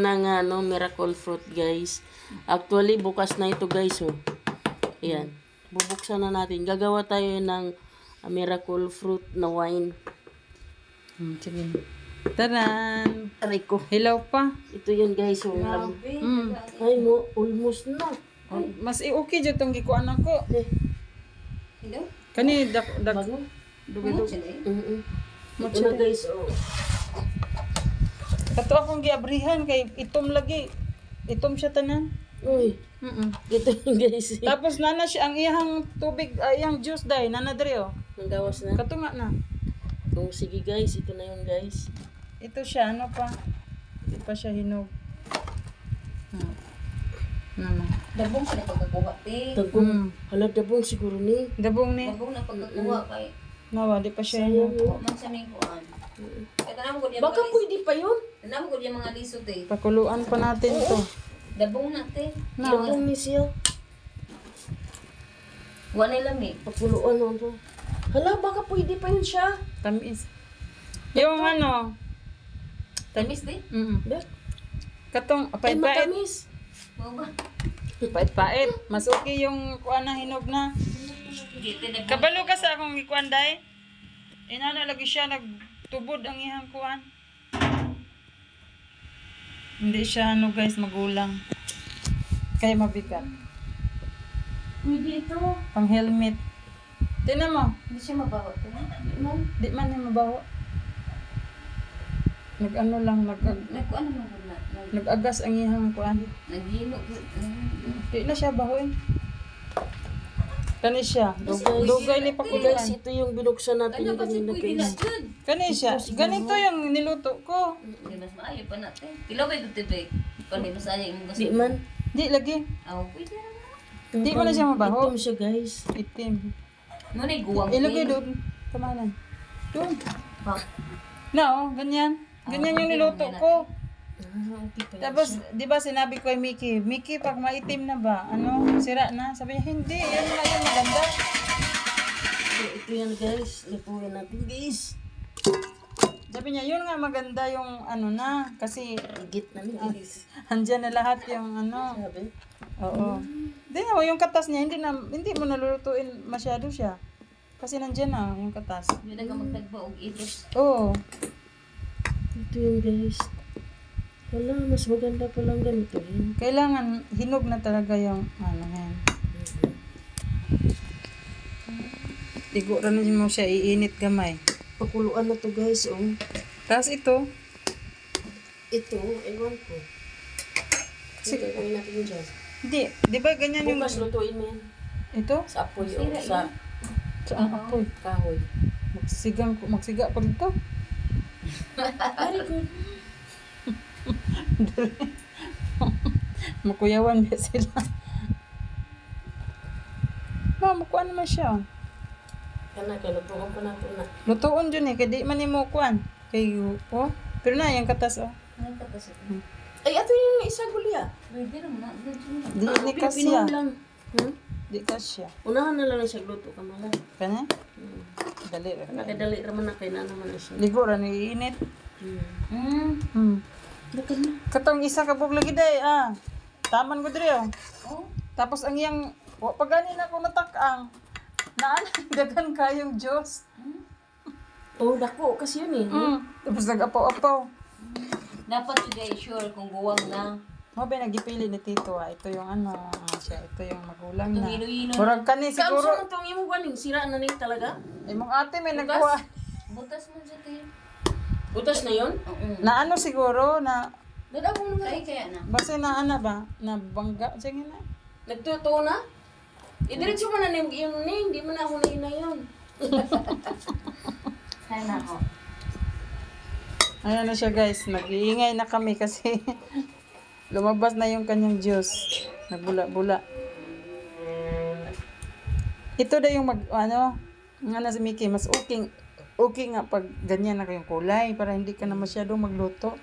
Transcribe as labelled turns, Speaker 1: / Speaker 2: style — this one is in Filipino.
Speaker 1: ng miracle fruit, guys. Actually, bukas na ito, guys. Oh. Ayan. Bubuksan na natin. Gagawa tayo ng miracle fruit na wine.
Speaker 2: Sige. Taran!
Speaker 1: Aray ko.
Speaker 2: Hilaw pa.
Speaker 1: Ito yun, guys. Oh. Ay mo, almost na.
Speaker 2: Mas okay dyan itong gikuan ako.
Speaker 3: Hello?
Speaker 2: Kani,
Speaker 1: Bago?
Speaker 2: dugay-dugay.
Speaker 1: Ito na, guys. Oh.
Speaker 2: Kato akong giabrihan kay itom lagi. Itom siya tanan.
Speaker 1: Uy. Ito yun, guys.
Speaker 2: Tapos nana siya ang iyang tubig, iyang juice dai nana dre oh.
Speaker 1: Nanggawas na.
Speaker 2: Kato nga na.
Speaker 1: Oh, sige, guys. Ito na yun, guys.
Speaker 2: Ito siya ano pa. Hindi pa siya hinog. Naman.
Speaker 3: Dabong ka na pagkakuha, te.
Speaker 1: Tagong. Hala, dabong siguro ni.
Speaker 2: Dabong ni.
Speaker 3: Dabong na pagkakuha kay.
Speaker 2: Nawa, di pa siya
Speaker 1: Sayang.
Speaker 2: hinog.
Speaker 3: Huwag man sa may kuhaan. Kaya tanam ko diya
Speaker 1: Baka
Speaker 3: mga
Speaker 1: pwede pa yun.
Speaker 3: tanam ko diya mga liso, te.
Speaker 2: Pakuluan pa natin to.
Speaker 3: Dabong na, te.
Speaker 1: Dabong ni siya.
Speaker 3: Huwag na lami.
Speaker 1: Papuluan mo to. Hala, baka pwede pa yun siya.
Speaker 2: Tamis. Yung ano.
Speaker 3: Tamis, te.
Speaker 1: Dek.
Speaker 2: Katong
Speaker 1: Ay,
Speaker 2: pait-pait.
Speaker 1: matamis.
Speaker 3: Mo ba?
Speaker 2: Pait-pait. Mas okay yung kuan na hinog na.
Speaker 3: Hindi, te. Dabong.
Speaker 2: Kabalo ka sa akong ikuan day. Inana lagi siya nagtubod ang iyang kuan. Hindi siya ano guys magulang. Kaya mabigat.
Speaker 1: Pwede ito.
Speaker 2: Pang helmet. Tingnan mo.
Speaker 3: Hindi siya mabawa, te.
Speaker 2: Di man yung mabaho. Nag-ano lang,
Speaker 3: Nagkuhaan naman ko na.
Speaker 2: nag-agas ang iyang kuan.
Speaker 3: Naghino.
Speaker 2: Di na siya bahoy. Kani siya.
Speaker 1: Guys,
Speaker 2: Dugay ni
Speaker 1: Guys,
Speaker 2: pakuluan.
Speaker 1: ito yung binuksan natin
Speaker 3: Kanya kasi
Speaker 1: kanina,
Speaker 3: pwede na
Speaker 1: guys.
Speaker 3: dyan.
Speaker 2: Kani siya. Ganito yung niluto ko.
Speaker 3: Hindi mas maayo pa na, te. Ilaw kayo dito, te. Kung di mas ayaw yung
Speaker 1: Di
Speaker 3: gusto.
Speaker 1: man.
Speaker 2: Di lagi.
Speaker 3: Aw, pwede na.
Speaker 2: Di mo na siya mabaho.
Speaker 1: Itom siya, guys.
Speaker 2: Itim.
Speaker 3: Ano na yung guwang,
Speaker 2: Ilagay
Speaker 3: te?
Speaker 2: doon. Kamanan. Doon.
Speaker 3: Ha?
Speaker 2: No, ganyan. Ganyan yung niluto ko.
Speaker 1: Okay pa yun.
Speaker 2: Tapos, di ba sinabi ko kay Mickey, pag maitim na ba, ano, sira na? Sabi niya, hindi, yan na yung maganda.
Speaker 1: So, ito yan, guys. Lipuin natin, guys.
Speaker 2: Sabi niya, yun nga maganda yung ano na, kasi
Speaker 1: Higit na ni guys.
Speaker 2: andyan na lahat yung ano.
Speaker 1: Sabi.
Speaker 2: Oo. Hindi na, yung katas niya, hindi mo nalulutuin masyado siya. Kasi nandyan na yung katas.
Speaker 3: Hindi na ka magtagba og itos.
Speaker 2: Oo.
Speaker 1: Ito yun, guys. Wala, mas maganda pa lang ganito yun.
Speaker 2: Kailangan, hinog na talaga yung ano yan. Tiguran na mo siya, iinit gamay.
Speaker 1: Pakuluan na to, guys. Oh.
Speaker 2: Tapos ito,
Speaker 1: Ito, ewan ko. Kasi gagawin natin dyan.
Speaker 2: hindi, di ba ganyan yung
Speaker 1: Bukas lutuin mo yan.
Speaker 2: ito?
Speaker 1: Sa apoy o sa
Speaker 2: Saan apoy?
Speaker 1: kahoy.
Speaker 2: Magsiga ko dito.
Speaker 1: Very good.
Speaker 2: Makuyawan ba sila? Makuha naman siya.
Speaker 1: Kana, kaya lutuin pa natin na.
Speaker 2: Lutuon dyan eh, kaya di man mo kuhan. Kay, oh, pero na, yung katas oh.
Speaker 3: Ano ka kasi?
Speaker 1: Ay, ito yung isa gulya.
Speaker 3: Pwede naman na.
Speaker 2: Di ni kasya.
Speaker 1: Pinom lang.
Speaker 2: Di kasya.
Speaker 1: Unahan na lang na siya luto ka mala.
Speaker 2: Kanya? Dali rin.
Speaker 1: Nakadali raman na kaya na naman na siya.
Speaker 2: Ligo rin, iinit.
Speaker 3: Hmm.
Speaker 1: Dakan na.
Speaker 2: Katong isa kabog lagi day, ah. Taman ko diri oh.
Speaker 3: Oh.
Speaker 2: Tapos ang iyang, pag ganin ako natakang, naan, dagan kayong Diyos.
Speaker 1: Oh, dako kasi yun eh.
Speaker 2: Tapos nag-apaw-apaw.
Speaker 3: Dapat today sure kung guwang na.
Speaker 2: Mo ba nagipili ni Tito ah. Ito yung ano, siya, ito yung magulang
Speaker 3: Itong
Speaker 2: na.
Speaker 3: ino-ino.
Speaker 2: Murag kani
Speaker 1: Siguro.
Speaker 2: siguro.
Speaker 1: Kaunsa man itong imo ganing sira na ni talaga?
Speaker 2: Imong ate may
Speaker 1: Bukas?
Speaker 2: nagkuha.
Speaker 3: Butas mo siya, te.
Speaker 1: Butas na yun?
Speaker 3: Oo.
Speaker 2: Na ano siguro na
Speaker 1: Dadako na.
Speaker 3: Ay, kaya na.
Speaker 2: basta na ano ba? Na bangga sige na.
Speaker 1: Nagtuto na? Idiretso mo na ni yun ni, hindi mo na ako na yun.
Speaker 3: Sana ako.
Speaker 2: Ayan na siya guys, nag-iingay na kami kasi lumabas na yung kanyang Diyos. Nagbula-bula. Ito na yung ano si Mickey, mas okay nga pag ganyan na kayong kulay para hindi ka na masyadong magluto.